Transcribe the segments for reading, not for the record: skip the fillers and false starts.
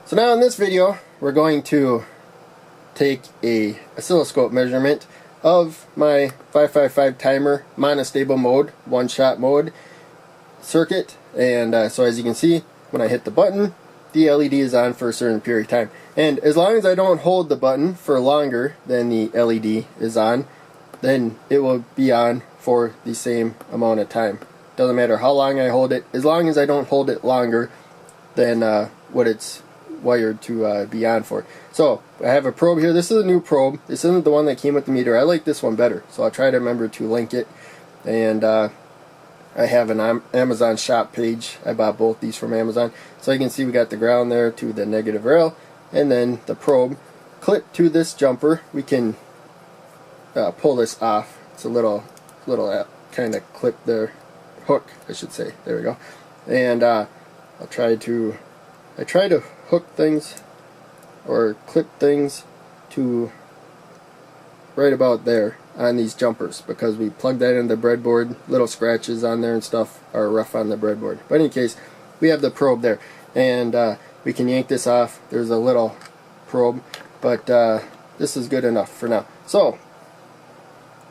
So now in this video we're going to take a oscilloscope measurement of my 555 timer monostable mode, one-shot mode circuit, and so as you can see, when I hit the button, the LED is on for a certain period of time. And as long as I don't hold the button for longer than the LED is on, then it will be on for the same amount of time. Doesn't matter how long I hold it, as long as I don't hold it longer than what it's wired to be on for. So I have a probe here. This is a new probe. This isn't the one that came with the meter. I like this one better, so I'll try to remember to link it. And I have an Amazon shop page. I bought both these from Amazon. So you can see we got the ground there to the negative rail, and then the probe clipped to this jumper. We can pull this off. It's a little kind of clip there, hook I should say. There we go. And I try to hook things or clip things to right about there on these jumpers, because we plug that into the breadboard. Little scratches on there and stuff are rough on the breadboard. But in any case, we have the probe there, and we can yank this off. There's a little probe, but this is good enough for now. So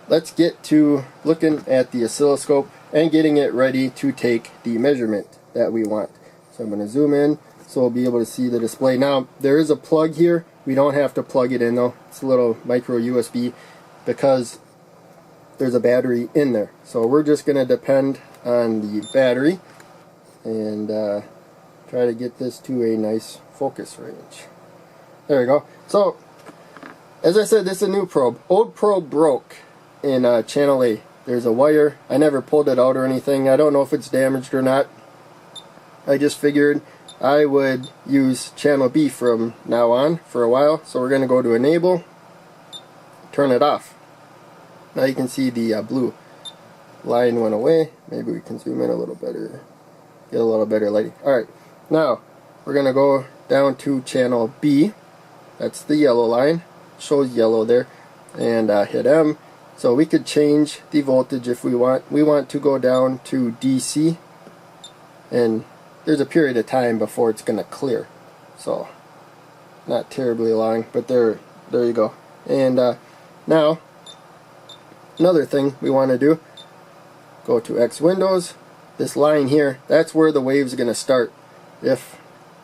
let's get to looking at the oscilloscope and getting it ready to take the measurement that we want. So I'm going to zoom in so we'll be able to see the display. Now there is a plug here. We don't have to plug it in though. It's a little micro USB because there's a battery in there. So we're just going to depend on the battery and try to get this to a nice focus range. There we go. So as I said, this is a new probe. Old probe broke in channel A. There's a wire. I never pulled it out or anything. I don't know if it's damaged or not. I just figured I would use channel B from now on for a while. So we're going to go to enable, turn it off. Now you can see the blue line went away. Maybe we can zoom in a little better, get a little better lighting. Alright, now we're going to go down to channel B. That's the yellow line, shows yellow there, and hit M. So we could change the voltage if we want. We want to go down to DC, and there's a period of time before it's going to clear. So not terribly long, but there you go. And now another thing we want to do, go to X Windows. This line here, that's where the wave's going to start,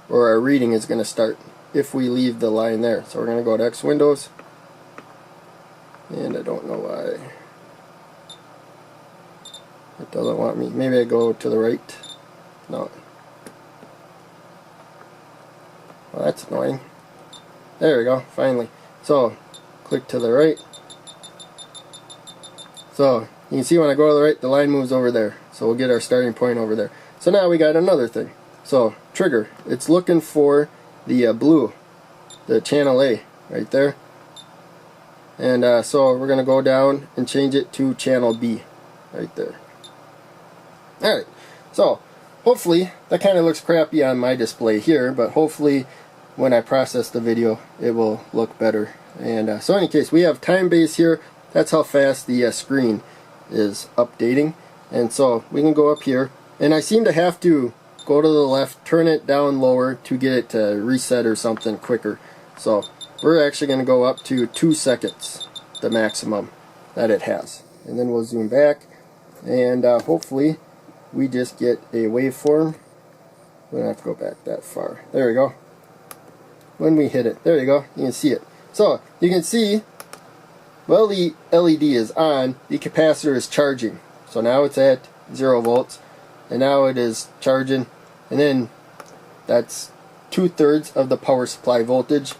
or our reading is going to start if we leave the line there. So we're going to go to X Windows, and I don't know why it doesn't want me. Maybe I go to the right. No. Well, that's annoying. There we go, finally. So click to the right. So you can see when I go to the right, the line moves over there. So we'll get our starting point over there. So now we got another thing. So trigger, it's looking for the blue, the channel A right there. And so we're going to go down and change it to channel B right there. Alright, so hopefully that kind of looks crappy on my display here, but hopefully when I process the video it will look better. And so in any case, we have time base here. That's how fast the screen is updating. And so we can go up here, and I seem to have to go to the left, turn it down lower to get it to reset or something quicker. So we're actually going to go up to 2 seconds, the maximum that it has. And then we'll zoom back, and hopefully we just get a waveform. We don't have to go back that far. There we go. When we hit it, there you go, you can see it. So you can see, well, the LED is on, the capacitor is charging. So now it's at 0 volts, and now it is charging, and then that's 2/3 of the power supply voltage,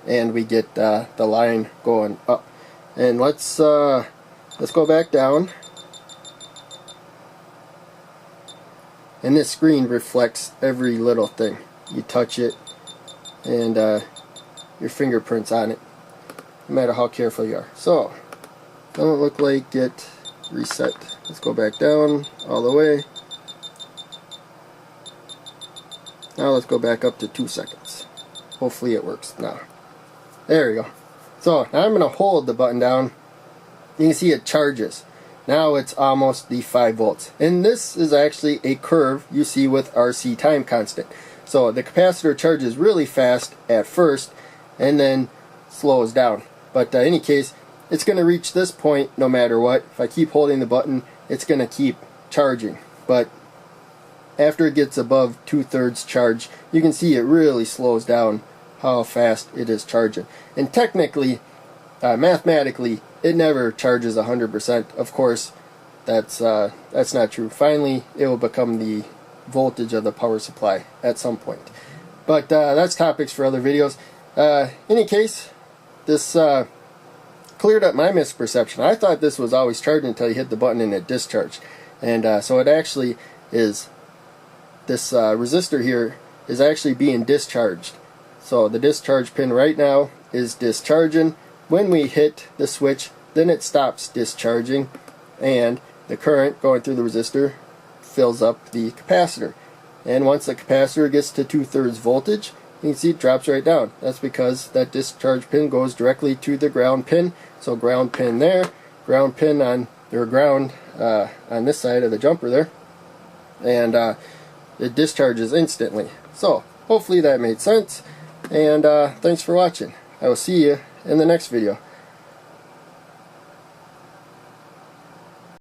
and we get the line going up. And let's go back down, and this screen reflects every little thing. You touch it, and your fingerprints on it, no matter how careful you are. So don't look like it reset. Let's go back down all the way. Now let's go back up to 2 seconds. Hopefully it works now. There we go. So now I'm going to hold the button down. You can see it charges. Now it's almost the 5 volts. And this is actually a curve you see with RC time constant. So the capacitor charges really fast at first and then slows down. But in any case, it's going to reach this point no matter what. If I keep holding the button, it's going to keep charging. But after it gets above 2/3 charge, you can see it really slows down how fast it is charging. And technically, mathematically, it never charges 100%. Of course, that's not true. Finally, it will become the voltage of the power supply at some point. But that's topics for other videos. Any case, this cleared up my misperception. I thought this was always charging until you hit the button and it discharged. And so it actually is, this resistor here is actually being discharged. So the discharge pin right now is discharging. When we hit the switch, then it stops discharging, and the current going through the resistor fills up the capacitor. And once the capacitor gets to 2/3 voltage, you can see it drops right down. That's because that discharge pin goes directly to the ground pin. So ground pin there, ground pin on, or ground on this side of the jumper there, and it discharges instantly. So hopefully that made sense, and thanks for watching. I will see you in the next video.